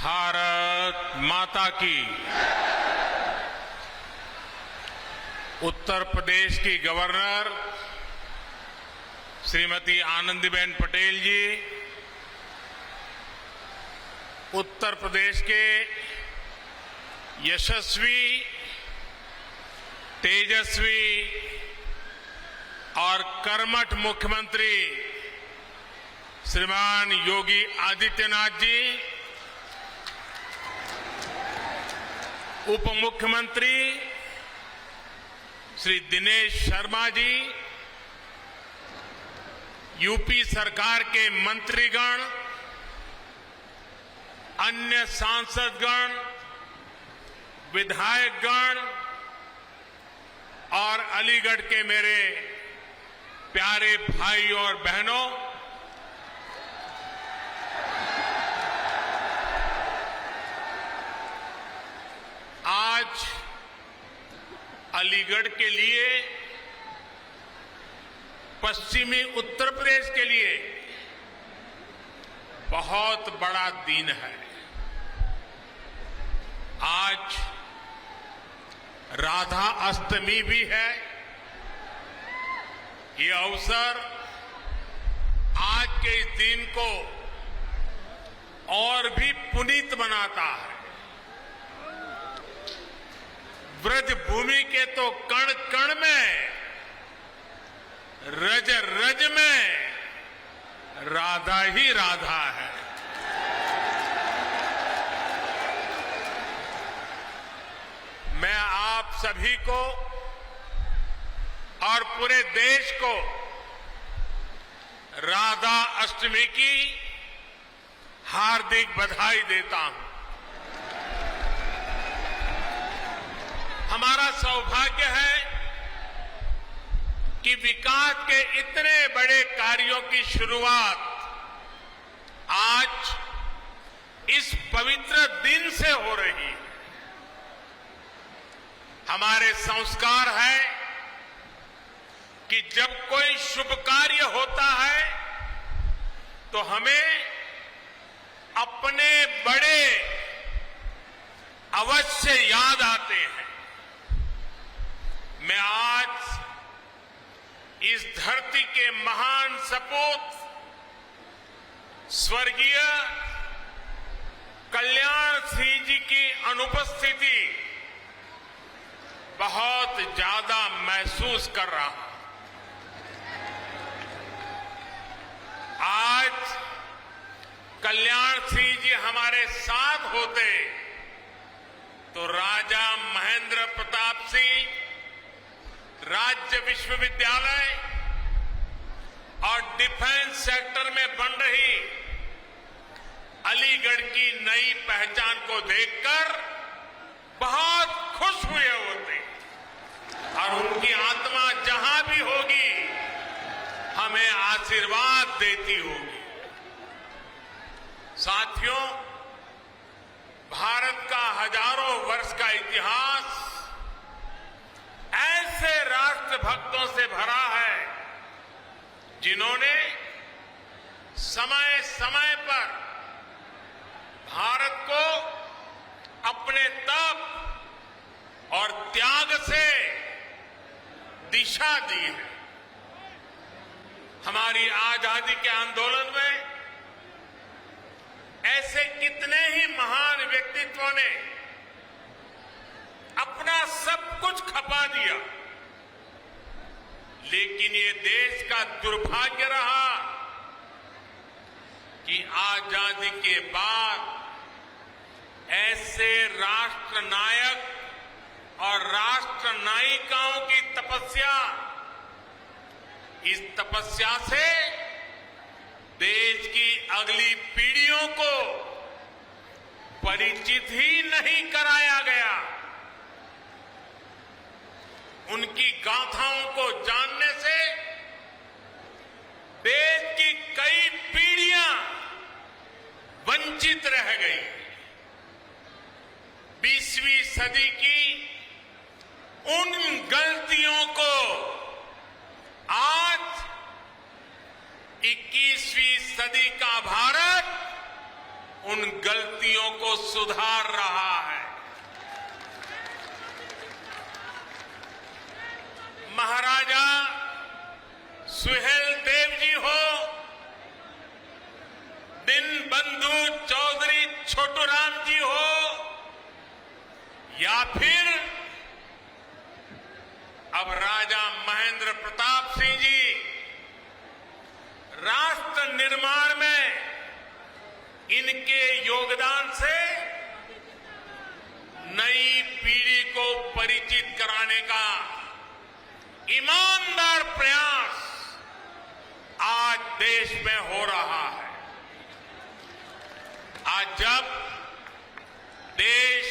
भारत माता की। उत्तर प्रदेश की गवर्नर श्रीमती आनंदीबेन पटेल जी, उत्तर प्रदेश के यशस्वी, तेजस्वी और कर्मठ मुख्यमंत्री श्रीमान योगी आदित्यनाथ जी, उप मुख्यमंत्री श्री दिनेश शर्मा जी, यूपी सरकार के मंत्रीगण, अन्य सांसदगण, विधायकगण और अलीगढ़ के मेरे प्यारे भाई और बहनों, आज अलीगढ़ के लिए, पश्चिमी उत्तर प्रदेश के लिए बहुत बड़ा दिन है। आज राधा अष्टमी भी है। ये अवसर आज के इस दिन को और भी पुनीत बनाता है। ब्रज भूमि के तो कण कण में, रज रज में राधा ही राधा है। मैं आप सभी को और पूरे देश को राधा अष्टमी की हार्दिक बधाई देता हूं। हमारा सौभाग्य है कि विकास के इतने बड़े कार्यों की शुरुआत आज इस पवित्र दिन से हो रही है। हमारे संस्कार है कि जब कोई शुभ कार्य होता है तो हमें अपने बड़े अवश्य याद आते हैं। मैं आज इस धरती के महान सपूत स्वर्गीय कल्याण सिंह जी की अनुपस्थिति बहुत ज्यादा महसूस कर रहा हूं। आज कल्याण सिंह जी हमारे साथ होते तो राजा महेंद्र प्रताप सिंह राज्य विश्वविद्यालय और डिफेंस सेक्टर में बन रही अलीगढ़ की नई पहचान को देखकर बहुत खुश हुए होते और उनकी आत्मा जहां भी होगी हमें आशीर्वाद देती होगी। साथियों, भारत का हजारों वर्ष का इतिहास ऐसे राष्ट्र भक्तों से भरा है जिन्होंने समय समय पर भारत को अपने तप और त्याग से दिशा दी है। हमारी आजादी के आंदोलन में ऐसे कितने ही महान व्यक्तित्वों ने अपना सब कुछ खपा दिया, लेकिन ये देश का दुर्भाग्य रहा कि आजादी के बाद ऐसे राष्ट्र नायक और राष्ट्र नायिकाओं की तपस्या, इस तपस्या से देश की अगली पीढ़ियों को परिचित ही नहीं कराया गया। उनकी गाथाओं को जानने से देश की कई पीढ़ियां वंचित रह गई। 20वीं सदी की उन गलतियों को आज 21वीं सदी का भारत उन गलतियों को सुधार रहा है। महाराजा सुहेलदेव जी हो, दीनबंधु चौधरी छोटूराम जी हो, या फिर अब राजा महेंद्र प्रताप सिंह जी, राष्ट्र निर्माण में इनके योगदान से नई पीढ़ी को परिचित कराने का ईमानदार प्रयास आज देश में हो रहा है। आज जब देश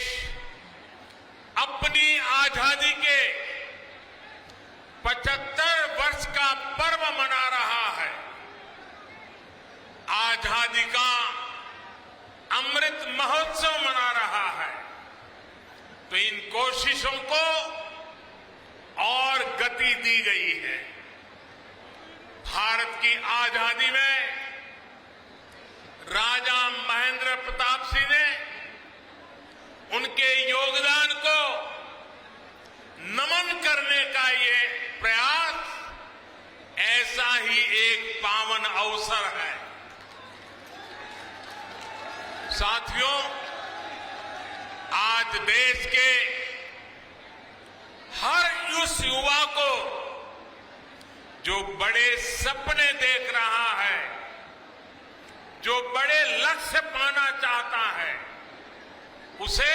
अपनी आजादी के 75 वर्ष का पर्व मना रहा है, आजादी का अमृत महोत्सव मना रहा है, तो इन कोशिशों को और गति दी गई है। भारत की आजादी में राजा महेंद्र प्रताप सिंह ने उनके योगदान को नमन करने का ये प्रयास ऐसा ही एक पावन अवसर है। साथियों, आज देश के हर उस युवा को जो बड़े सपने देख रहा है, जो बड़े लक्ष्य पाना चाहता है, उसे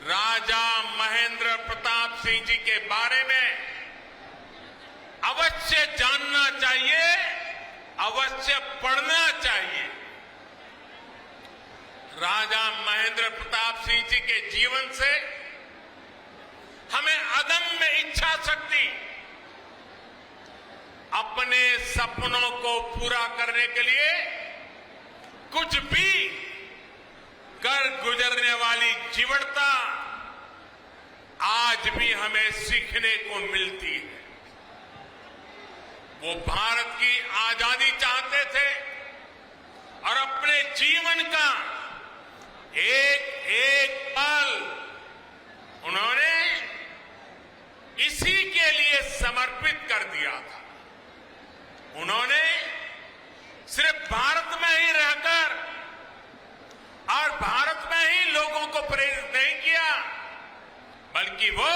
राजा महेंद्र प्रताप सिंह जी के बारे में अवश्य जानना चाहिए, अवश्य पढ़ना चाहिए। राजा महेंद्र प्रताप सिंह जी के जीवन से हमें अदम्य इच्छा शक्ति, अपने सपनों को पूरा करने के लिए कुछ भी कर गुजरने वाली जीवटता आज भी हमें सीखने को मिलती है। वो भारत की आजादी चाहते थे और अपने जीवन का एक एक पल उन्होंने इसी के लिए समर्पित कर दिया था। उन्होंने सिर्फ भारत में ही रहकर और भारत में ही लोगों को प्रेरित नहीं किया, बल्कि वो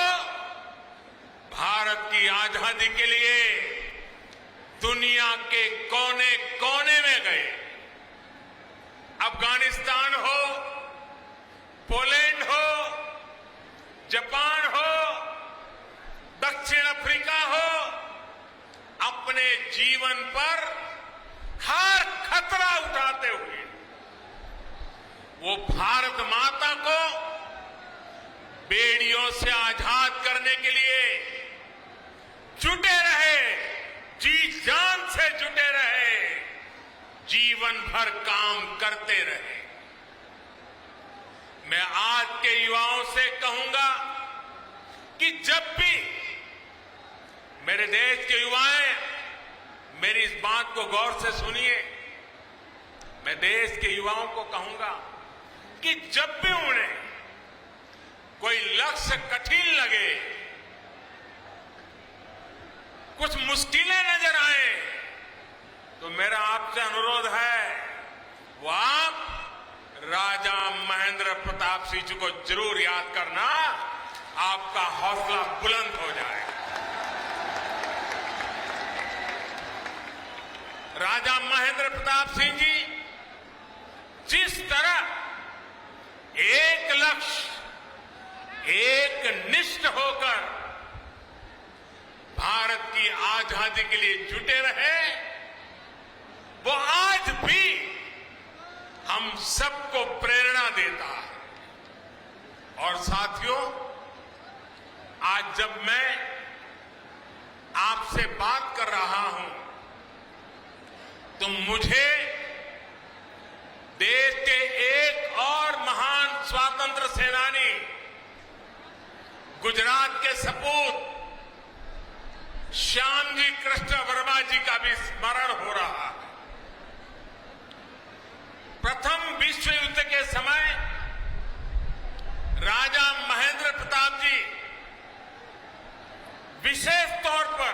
भारत की आजादी के लिए दुनिया के कोने कोने में गए। अफगानिस्तान हो, पोलैंड हो, जापान हो, दक्षिण अफ्रीका हो, अपने जीवन पर हर खतरा उठाते हुए वो भारत माता को बेड़ियों से आजाद करने के लिए जुटे रहे, जी जान से जुटे रहे, जीवन भर काम करते रहे। मैं आज के युवाओं से कहूंगा कि जब भी मेरे देश के युवाएं, मेरी इस बात को गौर से सुनिए, मैं देश के युवाओं को कहूंगा कि जब भी उन्हें कोई लक्ष्य कठिन लगे, कुछ मुश्किलें नजर आए, तो मेरा आपसे अनुरोध है वो आप राजा महेंद्र प्रताप सिंह जी को जरूर याद करना, आपका हौसला बुलंद हो जाए। राजा महेंद्र प्रताप सिंह जी जिस तरह एक लक्ष्य, एक निष्ठ होकर भारत की आजादी के लिए जुटे रहे, वो आज भी हम सबको प्रेरणा देता है। और साथियों, आज जब मैं आपसे बात कर रहा हूं, तो मुझे देश के एक और महान स्वातंत्र सेनानी, गुजरात के सपूत श्यामजी कृष्ण वर्मा जी का भी स्मरण हो रहा है। प्रथम विश्व युद्ध के समय राजा महेंद्र प्रताप जी विशेष तौर पर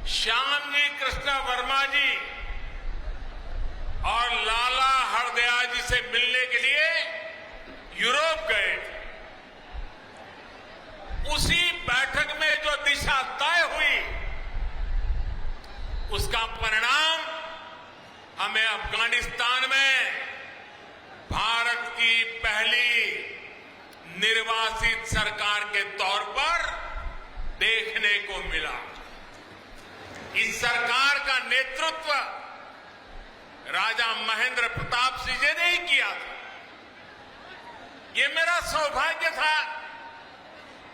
श्यामजी कृष्ण वर्मा जी और लाला हरदयाल जी से मिलने के लिए यूरोप गए थे। उसी बैठक में जो दिशा तय हुई, उसका परिणाम हमें अफगानिस्तान में भारत की पहली निर्वासित सरकार के तौर पर देखने को मिला। इस सरकार का नेतृत्व राजा महेंद्र प्रताप सिंह जी ने ही किया था। ये मेरा सौभाग्य था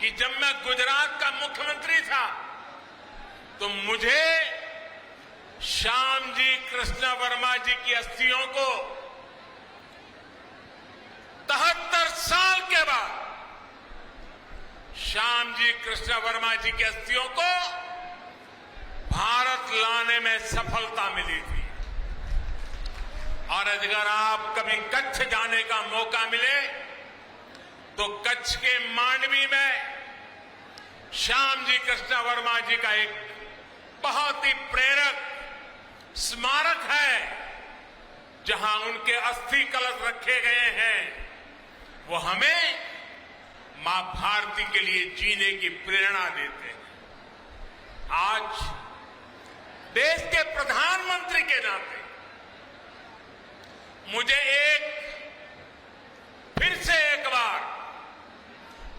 कि जब मैं गुजरात का मुख्यमंत्री था तो मुझे श्यामजी कृष्ण वर्मा जी की अस्थियों को 73 साल के बाद श्यामजी कृष्ण वर्मा जी की अस्थियों को भारत लाने में सफलता मिली थी। और अगर आप कभी कच्छ जाने का मौका मिले तो कच्छ के मांडवी में श्यामजी कृष्ण वर्मा जी का एक बहुत ही प्रेरक स्मारक है, जहां उनके अस्थि कलश रखे गए हैं। वो हमें मां भारती के लिए जीने की प्रेरणा देते हैं। आज देश के प्रधानमंत्री के नाते मुझे फिर से एक बार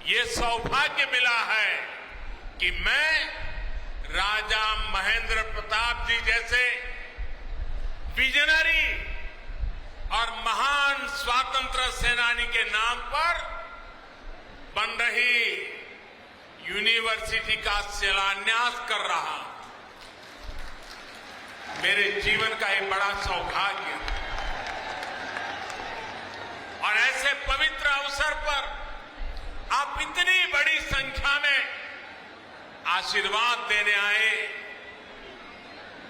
ये सौभाग्य मिला है कि मैं राजा महेंद्र प्रताप जी जैसे विजनरी और महान स्वातंत्र सेनानी के नाम पर बन रही यूनिवर्सिटी का शिलान्यास कर रहा हूं। मेरे जीवन का एक बड़ा सौभाग्य है। और ऐसे पवित्र अवसर पर आप इतनी बड़ी संख्या में आशीर्वाद देने आए।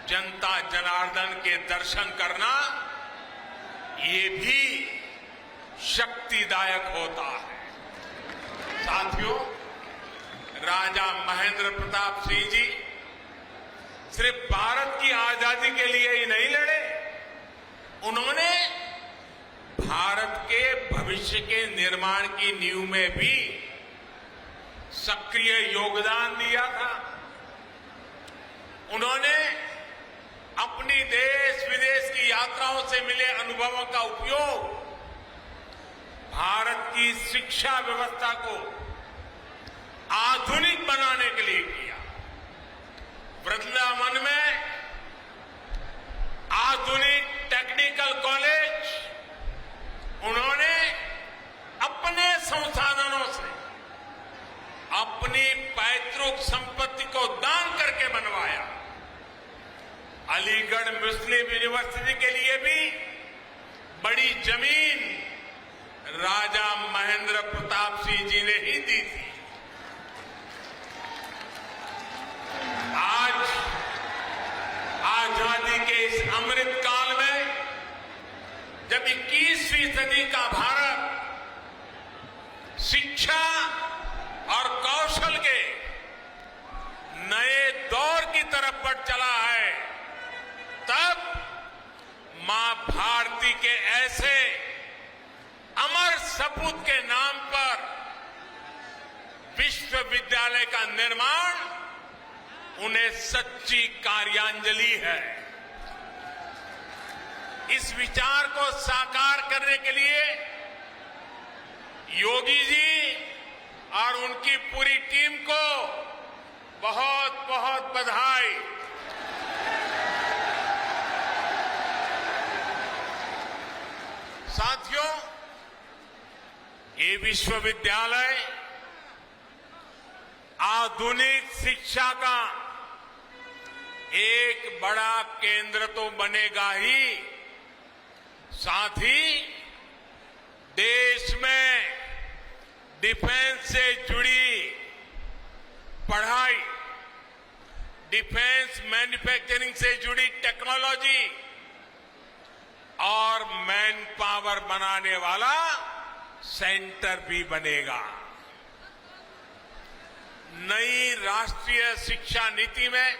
जनता जनार्दन के दर्शन करना ये भी शक्तिदायक होता है। साथियों, राजा महेंद्र प्रताप सिंह जी सिर्फ भारत की आजादी के लिए ही नहीं लड़े, उन्होंने भारत के भविष्य के निर्माण की नींव में भी सक्रिय योगदान दिया था। उन्होंने अपनी देश विदेश की यात्राओं से मिले अनुभवों का उपयोग भारत की शिक्षा व्यवस्था को आधुनिक बनाने के लिए किया। वृंदावन में आधुनिक टेक्निकल कॉलेज उन्होंने अपने संसाधनों से अपनी पैतृक संपत्ति को दान करके बनवाया। अलीगढ़ मुस्लिम यूनिवर्सिटी के लिए भी बड़ी जमीन राजा महेंद्र प्रताप सिंह जी ने ही दी थी। आज आजादी के इस अमृत काल में जब 21वीं सदी का भारत शिक्षा और कौशल के नए दौर की तरफ बढ़ चला है, तब मां भारती के ऐसे अमर सपूत के नाम पर विश्वविद्यालय का निर्माण उन्हें सच्ची कार्यांजलि है। इस विचार को साकार करने के लिए योगी जी और उनकी पूरी टीम को बहुत बहुत बधाई। साथियों, ये विश्वविद्यालय आधुनिक शिक्षा का एक बड़ा केंद्र तो बनेगा ही, साथ ही देश में डिफेंस से जुड़ी पढ़ाई, डिफेंस मैन्युफैक्चरिंग से जुड़ी टेक्नोलॉजी और मैन पावर बनाने वाला सेंटर भी बनेगा। नई राष्ट्रीय शिक्षा नीति में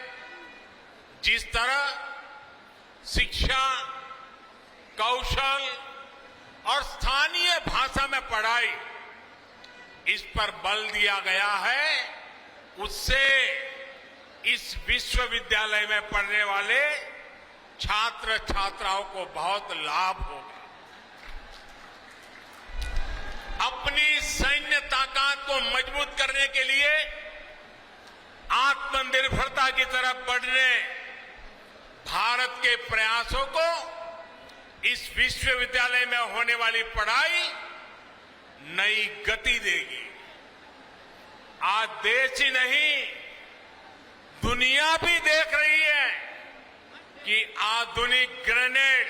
जिस तरह शिक्षा, कौशल और स्थानीय भाषा में पढ़ाई, इस पर बल दिया गया है, उससे इस विश्वविद्यालय में पढ़ने वाले छात्र छात्राओं को बहुत लाभ होगा। अपनी सैन्य ताकत को मजबूत करने के लिए आत्मनिर्भरता की तरफ बढ़ने भारत के प्रयासों को इस विश्वविद्यालय में होने वाली पढ़ाई नई गति देगी। आज देश ही नहीं, दुनिया भी देख रही है कि आधुनिक ग्रेनेड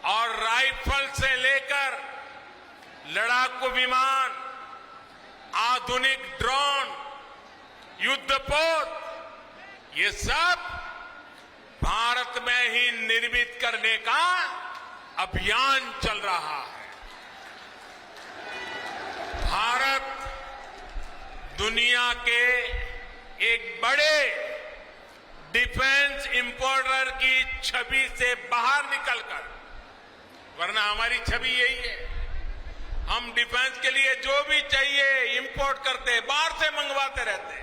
और राइफल से लेकर लड़ाकू विमान, आधुनिक ड्रोन, युद्धपोत, ये सब भारत में ही निर्मित करने का अभियान चल रहा है। भारत दुनिया के एक बड़े डिफेंस इंपोर्टर की छवि से बाहर निकलकर, वरना हमारी छवि यही है, हम डिफेंस के लिए जो भी चाहिए इंपोर्ट करते, बाहर से मंगवाते रहते।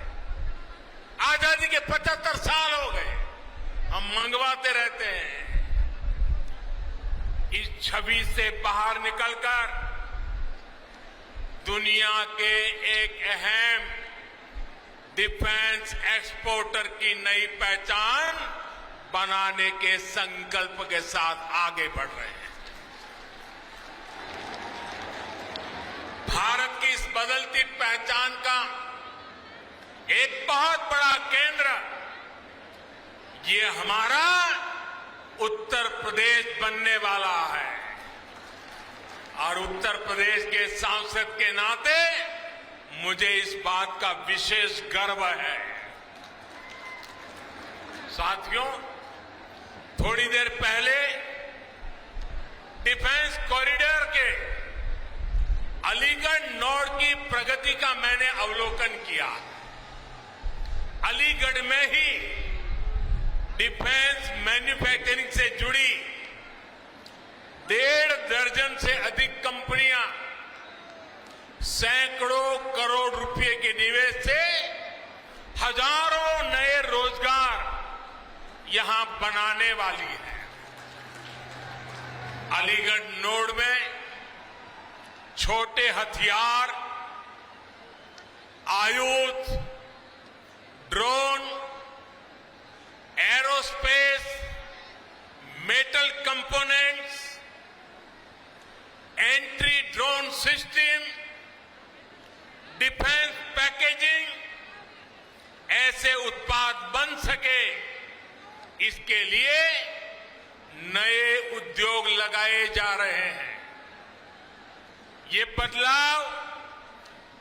आजादी के 75 साल हो गए, हम मंगवाते रहते हैं। इस छवि से बाहर निकलकर दुनिया के एक अहम डिफेंस एक्सपोर्टर की नई पहचान बनाने के संकल्प के साथ आगे बढ़ रहे हैं। भारत की इस बदलती पहचान का एक बहुत बड़ा केंद्र ये हमारा उत्तर प्रदेश बनने वाला है, और उत्तर प्रदेश के सांसद के नाते मुझे इस बात का विशेष गर्व है। साथियों, थोड़ी देर पहले डिफेंस कॉरिडोर के अलीगढ़ नोड की प्रगति का मैंने अवलोकन किया। अलीगढ़ में ही डिफेंस मैन्युफैक्चरिंग से जुड़ी 1.5 दर्जन से अधिक कंपनियां सैकड़ों करोड़ रुपए के निवेश से हजारों नए रोजगार यहां बनाने वाली है। अलीगढ़ नोड में छोटे हथियार, आयुध, drone, aerospace, metal components, entry drone system, defence packaging, ऐसे उत्पाद बन सके, इसके लिए नए उद्योग लगाए जा रहे हैं। ये बदलाव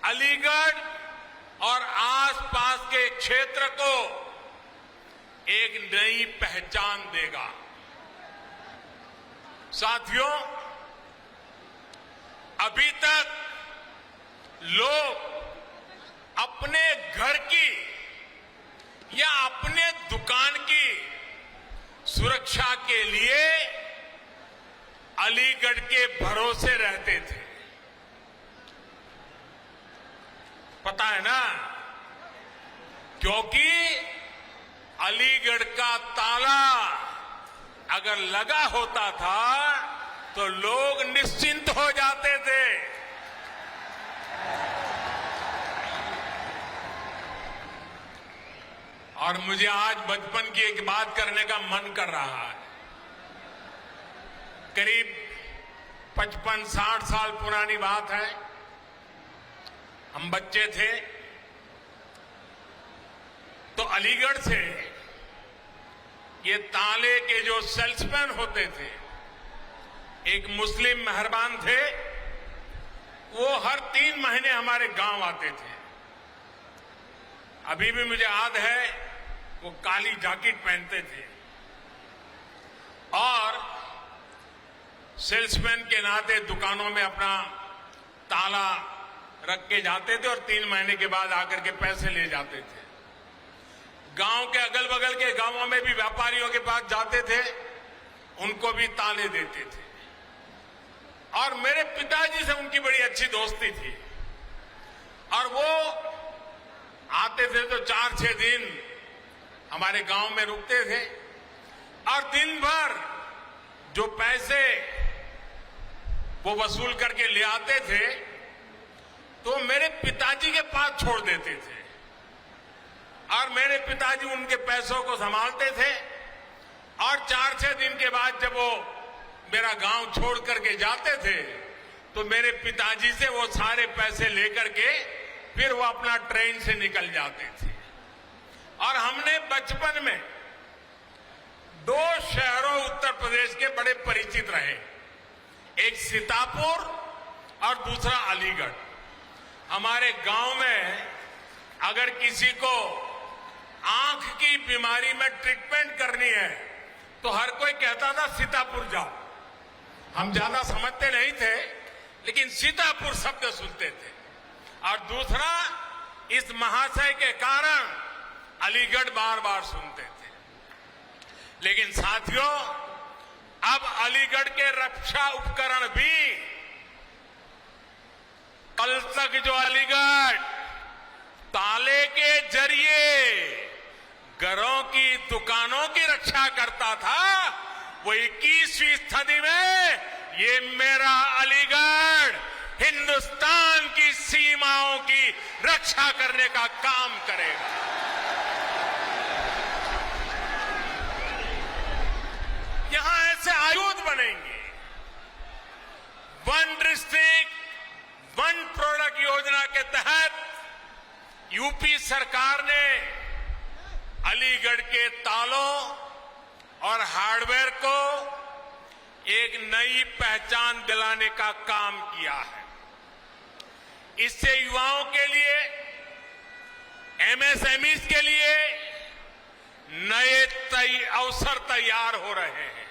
अलीगढ़ और आसपास के क्षेत्र को एक नई पहचान देगा। साथियों, अभी तक लोग अपने घर की या अपने दुकान की सुरक्षा के लिए अलीगढ़ के भरोसे रहते थे। पता है ना, क्योंकि अलीगढ़ का ताला अगर लगा होता था तो लोग निश्चिंत हो जाते थे। और मुझे आज बचपन की एक बात करने का मन कर रहा है। करीब 55-60 साल पुरानी बात है। हम बच्चे थे तो अलीगढ़ से ये ताले के जो सेल्समैन होते थे, एक मुस्लिम मेहरबान थे, वो हर 3 महीने हमारे गांव आते थे। अभी भी मुझे याद है, वो काली जैकेट पहनते थे और सेल्समैन के नाते दुकानों में अपना ताला रख के जाते थे और 3 महीने के बाद आकर के पैसे ले जाते थे। गांव के अगल बगल के गांवों में भी व्यापारियों के पास जाते थे, उनको भी ताले देते थे। और मेरे पिताजी से उनकी बड़ी अच्छी दोस्ती थी और वो आते थे तो 4-6 दिन हमारे गांव में रुकते थे और दिन भर जो पैसे वो वसूल करके ले आते थे तो मेरे पिताजी के पास छोड़ देते थे और मेरे पिताजी उनके पैसों को संभालते थे और 4-6 दिन के बाद जब वो मेरा गांव छोड़ करके जाते थे तो मेरे पिताजी से वो सारे पैसे लेकर के फिर वो अपना ट्रेन से निकल जाते थे। और हमने बचपन में 2 शहरों उत्तर प्रदेश के बड़े परिचित रहे, एक सीतापुर और दूसरा अलीगढ़। हमारे गांव में अगर किसी को आंख की बीमारी में ट्रीटमेंट करनी है तो हर कोई कहता था सीतापुर जाओ। हम ज्यादा समझते नहीं थे लेकिन सीतापुर शब्द सुनते थे। और दूसरा, इस महाशय के कारण अलीगढ़ बार बार सुनते थे। लेकिन साथियों, अब अलीगढ़ के रक्षा उपकरण भी, कल तक जो अलीगढ़ ताले के जरिए घरों की दुकानों की रक्षा करता था, वो 21वीं सदी में ये मेरा अलीगढ़ हिंदुस्तान की सीमाओं की रक्षा करने का काम करेगा। यहां ऐसे आयुध बनेंगे। 1 डिस्ट्रिक्ट 1 प्रोडक्ट योजना के तहत यूपी सरकार ने अलीगढ़ के तालों और हार्डवेयर को एक नई पहचान दिलाने का काम किया है। इससे युवाओं के लिए, एमएसएमईज के लिए नए अवसर तैयार हो रहे हैं।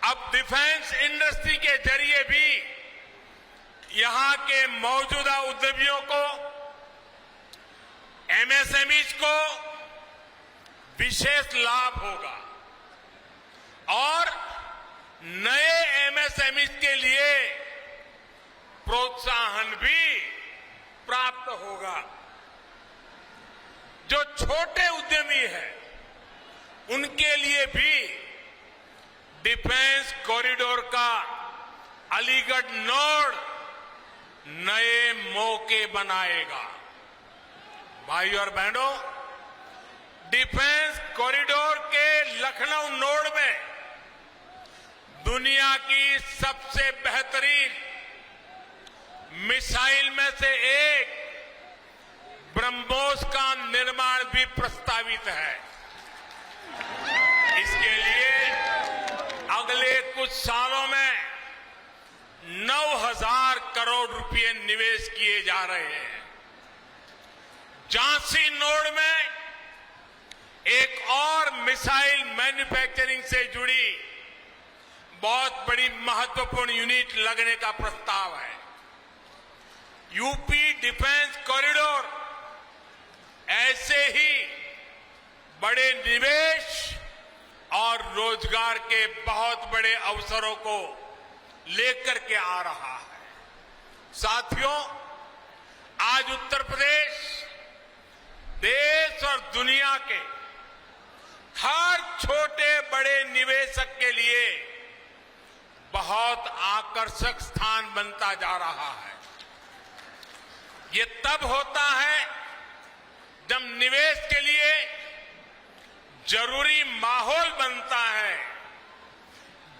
अब डिफेंस इंडस्ट्री के जरिए भी यहां के मौजूदा उद्यमियों को, एमएसएमईज को विशेष लाभ होगा और नए एमएसएमईज के लिए प्रोत्साहन भी प्राप्त होगा। जो छोटे उद्यमी हैं उनके लिए भी डिफेंस कॉरिडोर का अलीगढ़ नोड नए मौके बनाएगा। भाई और बहनों, डिफेंस कॉरिडोर के लखनऊ नोड में दुनिया की सबसे बेहतरीन मिसाइल में से एक ब्रह्मोस का निर्माण भी प्रस्तावित है। इसके लिए अगले कुछ सालों में 9,000 करोड़ रुपए निवेश किए जा रहे हैं। झांसी नोड में एक और मिसाइल मैन्युफैक्चरिंग से जुड़ी बहुत बड़ी महत्वपूर्ण यूनिट लगने का प्रस्ताव है। यूपी डिफेंस कॉरिडोर ऐसे ही बड़े निवेश और रोजगार के बहुत बड़े अवसरों को लेकर के आ रहा है। साथियों, आज उत्तर प्रदेश देश और दुनिया के हर छोटे बड़े निवेशक के लिए बहुत आकर्षक स्थान बनता जा रहा है। ये तब होता है जब निवेश के लिए जरूरी माहौल बनता है,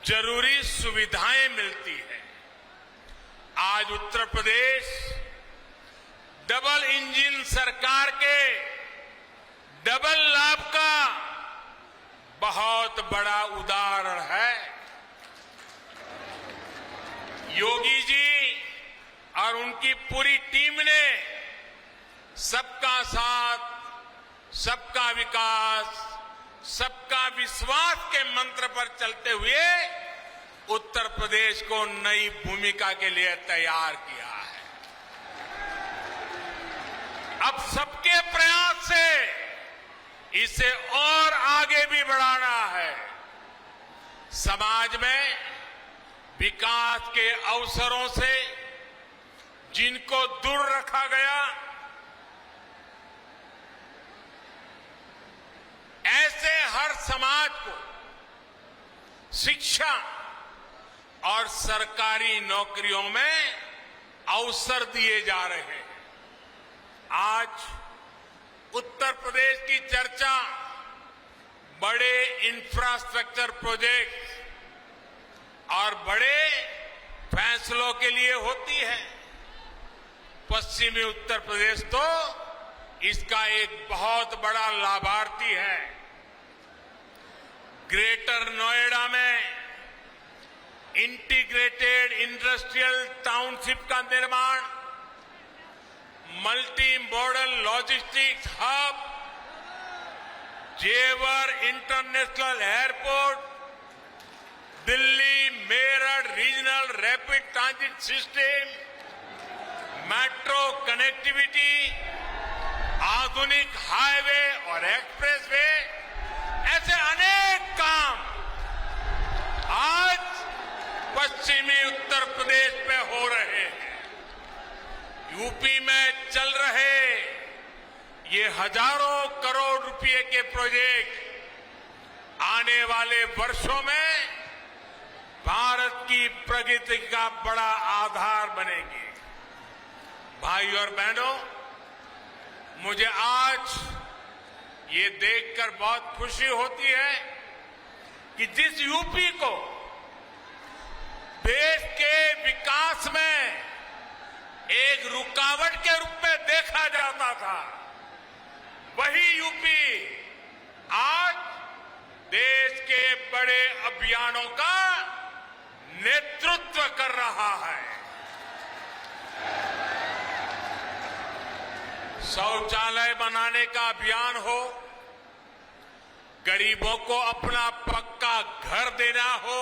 जरूरी सुविधाएं मिलती है। आज उत्तर प्रदेश डबल इंजन सरकार के डबल लाभ का बहुत बड़ा उदाहरण है। योगी जी और उनकी पूरी टीम ने सबका साथ, सबका विकास, सबका विश्वास के मंत्र पर चलते हुए उत्तर प्रदेश को नई भूमिका के लिए तैयार किया है। अब सबके प्रयास से इसे और आगे भी बढ़ाना है। समाज में विकास के अवसरों से जिनको दूर रखा गया, ऐसे हर समाज को शिक्षा और सरकारी नौकरियों में अवसर दिए जा रहे हैं। आज उत्तर प्रदेश की चर्चा बड़े इंफ्रास्ट्रक्चर प्रोजेक्ट और बड़े फैसलों के लिए होती है। पश्चिमी उत्तर प्रदेश तो इसका एक बहुत बड़ा लाभार्थी है। ग्रेटर नोएडा में इंटीग्रेटेड इंडस्ट्रियल टाउनशिप का निर्माण, मल्टी मॉडल लॉजिस्टिक्स हब, जेवर international airport, Delhi Meerut regional rapid transit system, metro connectivity, आधुनिक हाईवे और एक्सप्रेसवे, ऐसे अनेक काम आज पश्चिमी उत्तर प्रदेश में हो रहे हैं। यूपी में चल रहे ये हजारों करोड़ रुपए के प्रोजेक्ट आने वाले वर्षों में भारत की प्रगति का बड़ा आधार बनेंगे। भाई और बहनों, मुझे आज ये देखकर बहुत खुशी होती है कि जिस यूपी को देश के विकास में एक रुकावट के रूप में देखा जाता था, वही यूपी आज देश के बड़े अभियानों का नेतृत्व कर रहा है। शौचालय बनाने का अभियान हो, गरीबों को अपना पक्का घर देना हो,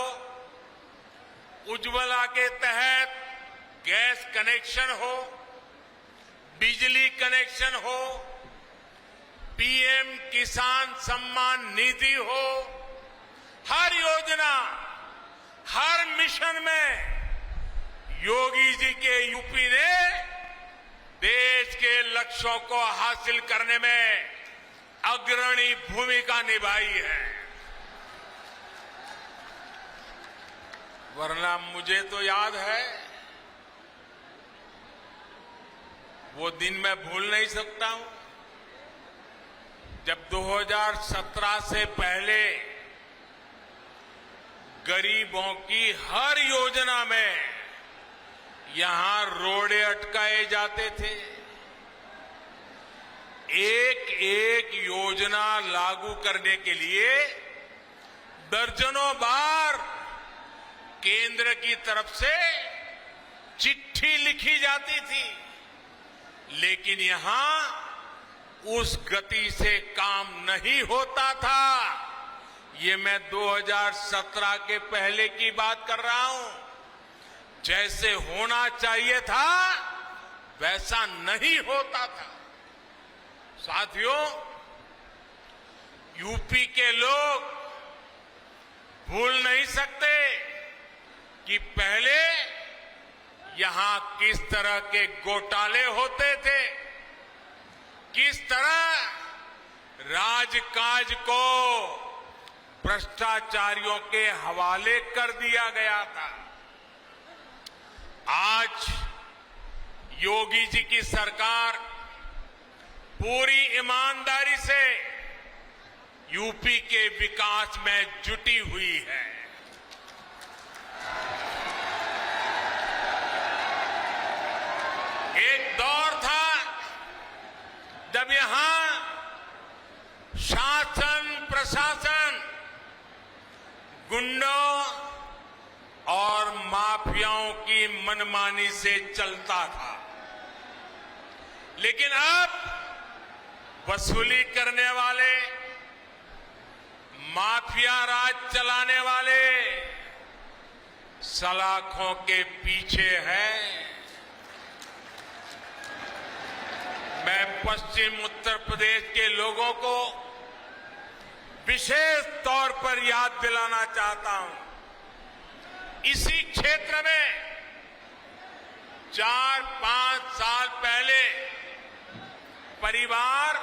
उज्ज्वला के तहत गैस कनेक्शन हो, बिजली कनेक्शन हो, पीएम किसान सम्मान निधि हो, हर योजना, हर मिशन में योगी जी के यूपी ने देश के लक्ष्यों को हासिल करने में अग्रणी भूमिका निभाई है। वरना मुझे तो याद है, वो दिन मैं भूल नहीं सकता हूं, जब 2017 से पहले गरीबों की हर योजना में यहां रोड़े अटकाए जाते थे। एक एक योजना लागू करने के लिए दर्जनों बार केंद्र की तरफ से चिट्ठी लिखी जाती थी, लेकिन यहां उस गति से काम नहीं होता था। ये मैं 2017 के पहले की बात कर रहा हूं। जैसे होना चाहिए था वैसा नहीं होता था। साथियों, यूपी के लोग भूल नहीं सकते कि पहले यहां किस तरह के घोटाले होते थे, किस तरह राजकाज को भ्रष्टाचारियों के हवाले कर दिया गया था। आज योगी जी की सरकार पूरी ईमानदारी से यूपी के विकास में जुटी हुई है। एक दौर था जब यहां शासन प्रशासन गुंडों और माफियाओं की मनमानी से चलता था, लेकिन अब वसूली करने वाले, माफिया राज चलाने वाले सलाखों के पीछे है। मैं पश्चिम उत्तर प्रदेश के लोगों को विशेष तौर पर याद दिलाना चाहता हूं, इसी क्षेत्र में 4-5 साल पहले परिवार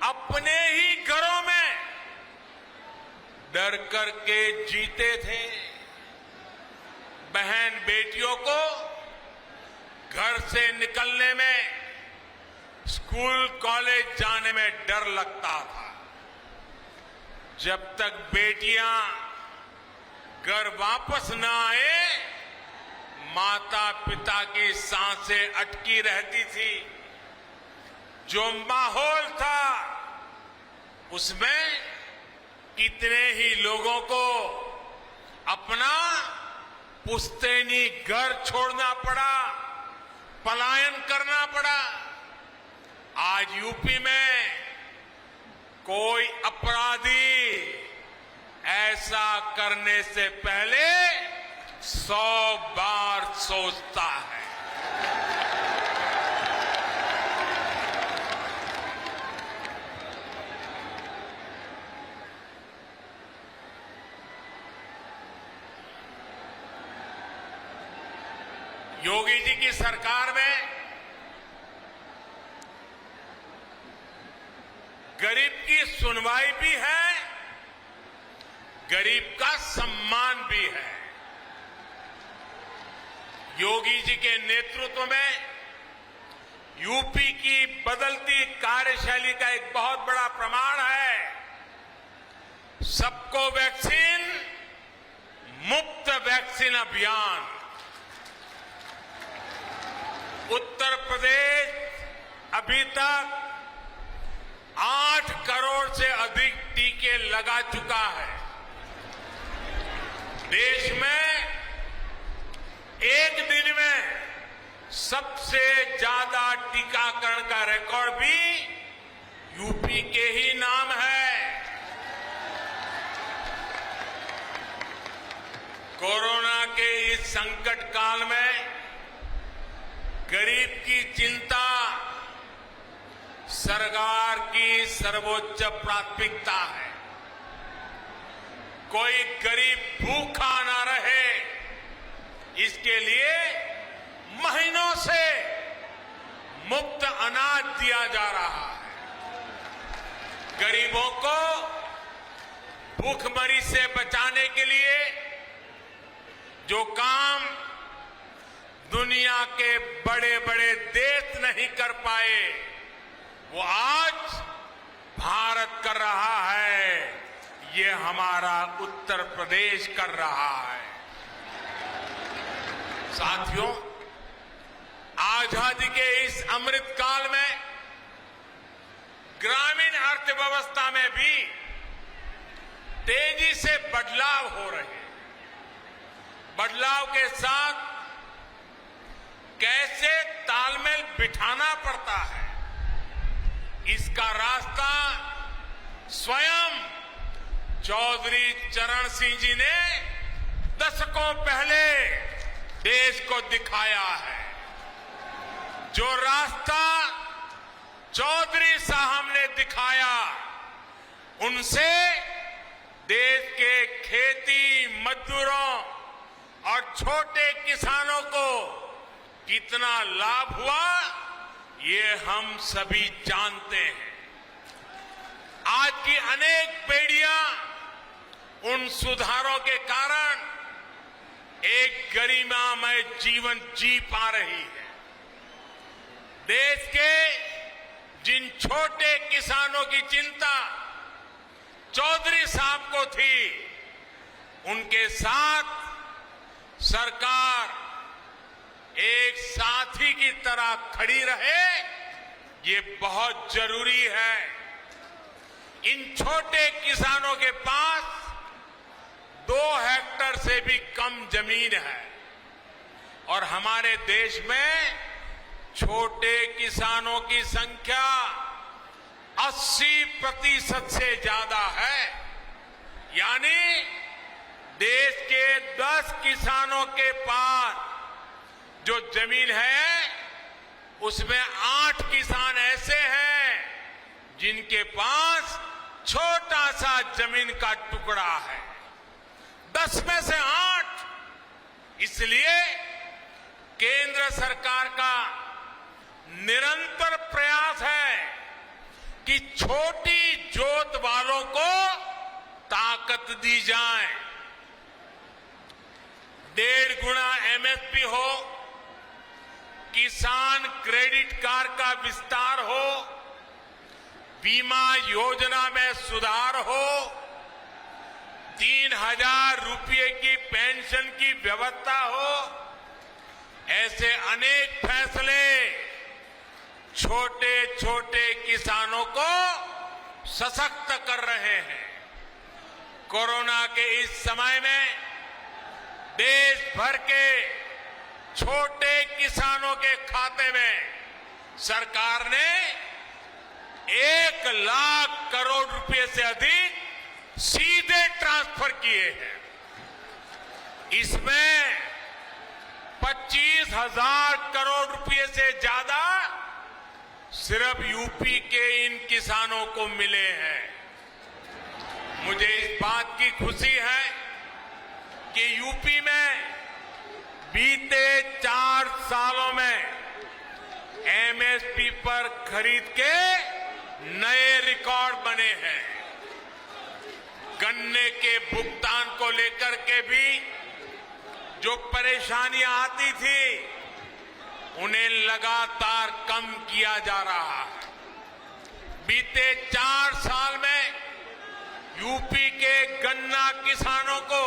अपने ही घरों में डर करके जीते थे। बहन बेटियों को घर से निकलने में, स्कूल कॉलेज जाने में डर लगता था। जब तक बेटियां घर वापस न आए, माता पिता की सांसें अटकी रहती थी। जो माहौल था उसमें कितने ही लोगों को अपना पुश्तैनी घर छोड़ना पड़ा, पलायन करना पड़ा। आज यूपी में कोई अपराधी ऐसा करने से पहले 100 बार सोचता है। योगी जी की सरकार में गरीब की सुनवाई भी है, गरीब का सम्मान भी है। योगी जी के नेतृत्व में यूपी की बदलती कार्यशैली का एक बहुत बड़ा प्रमाण है। सबको वैक्सीन, मुफ्त वैक्सीन अभियान। उत्तर प्रदेश अभी तक 8 करोड़ से अधिक टीके लगा चुका है। देश में एक दिन में सबसे ज्यादा टीकाकरण का रिकॉर्ड भी यूपी के ही नाम है। कोरोना के इस संकट काल में गरीब की चिंता सरकार की सर्वोच्च प्राथमिकता है। कोई गरीब भूखा ना रहे, इसके लिए महीनों से मुफ्त अनाज दिया जा रहा है। गरीबों को भूखमरी से बचाने के लिए जो काम दुनिया के बड़े बड़े देश नहीं कर पाए, वो आज भारत कर रहा है। ये हमारा उत्तर प्रदेश कर रहा है। साथियों, आजादी के इस अमृत काल में ग्रामीण अर्थव्यवस्था में भी तेजी से बदलाव हो रहे हैं। बदलाव के साथ कैसे तालमेल बिठाना पड़ता है, इसका रास्ता स्वयं चौधरी चरण सिंह जी ने दशकों पहले देश को दिखाया है। जो रास्ता चौधरी साहब ने दिखाया, उनसे देश के खेती मजदूरों और छोटे किसानों को कितना लाभ हुआ, ये हम सभी जानते हैं। आज की अनेक पीढ़ियां उन सुधारों के कारण एक गरिमामय जीवन जी पा रही है। देश के जिन छोटे किसानों की चिंता चौधरी साहब को थी, उनके साथ सरकार एक साथी की तरह खड़ी रहे, ये बहुत जरूरी है। इन छोटे किसानों के पास 2 हेक्टेयर से भी कम जमीन है और हमारे देश में छोटे किसानों की संख्या 80% से ज्यादा है। यानी देश के 10 किसानों के पास जो जमीन है उसमें 8 किसान ऐसे हैं जिनके पास छोटा सा जमीन का टुकड़ा है। 10 में से 8। इसलिए केंद्र सरकार का निरंतर प्रयास है कि छोटी जोत वालों को ताकत दी जाए। 1.5 गुना एमएसपी हो, किसान क्रेडिट कार्ड का विस्तार हो, बीमा योजना में सुधार हो, 3,000 रुपये की पेंशन की व्यवस्था हो, ऐसे अनेक फैसले छोटे छोटे किसानों को सशक्त कर रहे हैं। कोरोना के इस समय में देश भर के छोटे किसानों के खाते में सरकार ने 1 लाख करोड़ रुपए से अधिक सीधे ट्रांसफर किए हैं। इसमें 25,000 करोड़ रुपए से ज्यादा सिर्फ यूपी के इन किसानों को मिले हैं। मुझे इस बात की खुशी है कि यूपी में बीते 4 सालों में एमएसपी पर खरीद के नए रिकॉर्ड बने हैं। गन्ने के भुगतान को लेकर के भी जो परेशानियां आती थी उन्हें लगातार कम किया जा रहा है। बीते 4 साल में यूपी के गन्ना किसानों को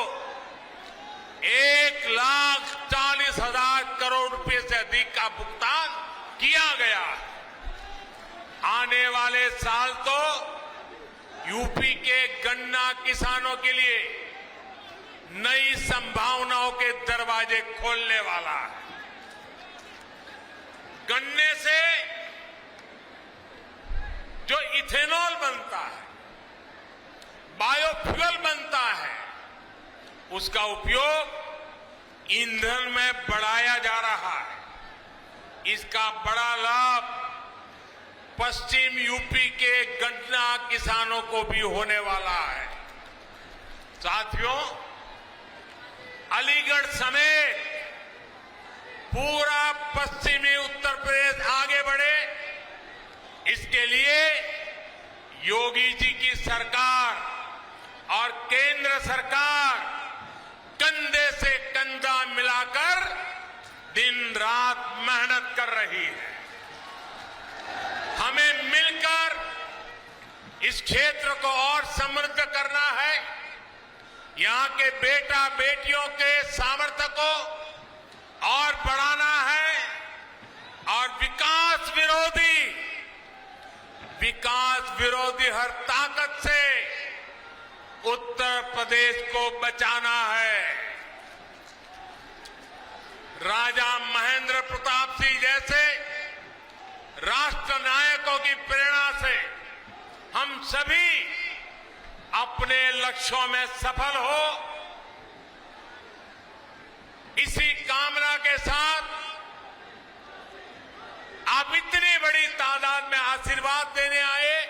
1,40,000 करोड़ रुपए से अधिक का भुगतान किया गया। आने वाले साल तो यूपी के गन्ना किसानों के लिए नई संभावनाओं के दरवाजे खोलने वाला है। गन्ने से जो इथेनॉल बनता है, बायोफ्यूल बनता है, उसका उपयोग ईंधन में बढ़ाया जा रहा है। इसका बड़ा लाभ पश्चिम यूपी के गन्ना किसानों को भी होने वाला है। साथियों, अलीगढ़ समेत पूरा पश्चिमी उत्तर प्रदेश आगे बढ़े, इसके लिए योगी जी की सरकार और केंद्र सरकार कंधे से कंधा मिलाकर दिन रात मेहनत कर रही है। हमें मिलकर इस क्षेत्र को और समृद्ध करना है। यहां के बेटा बेटियों के सामर्थ्य को और बढ़ाना है और विकास विरोधी हर ताकत से उत्तर प्रदेश को बचाना है। राजा महेंद्र प्रताप सिंह जैसे राष्ट्र नायकों की प्रेरणा से हम सभी अपने लक्ष्यों में सफल हो, इसी कामना के साथ आप इतनी बड़ी तादाद में आशीर्वाद देने आए।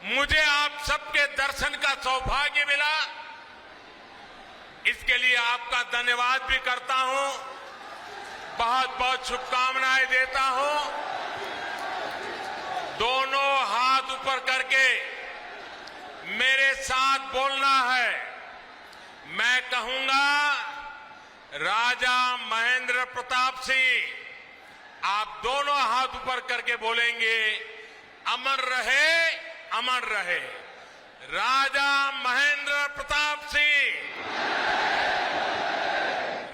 मुझे आप सबके दर्शन का सौभाग्य मिला, इसके लिए आपका धन्यवाद भी करता हूं, बहुत बहुत शुभकामनाएं देता हूं। दोनों हाथ ऊपर करके मेरे साथ बोलना है। मैं कहूंगा, राजा महेंद्र प्रताप सिंह, आप दोनों हाथ ऊपर करके बोलेंगे, अमर रहे, अमर रहे। राजा महेंद्र प्रताप सिंह,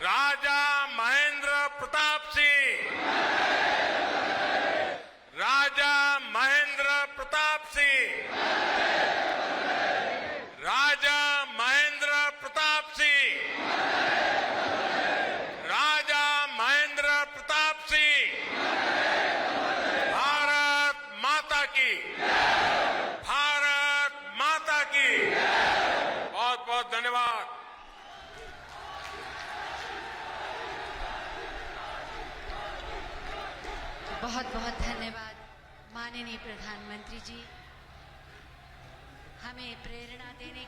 राजा महेंद्र प्रताप सिंह, राजा महेंद्र प्रताप सिंह, राजा महेंद्र प्रताप सिंह, राजा महेंद्र प्रताप सिंह। भारत माता की, भारत माता की। बहुत बहुत धन्यवाद। बहुत बहुत धन्यवाद माननीय प्रधानमंत्री जी, हमें प्रेरणा देने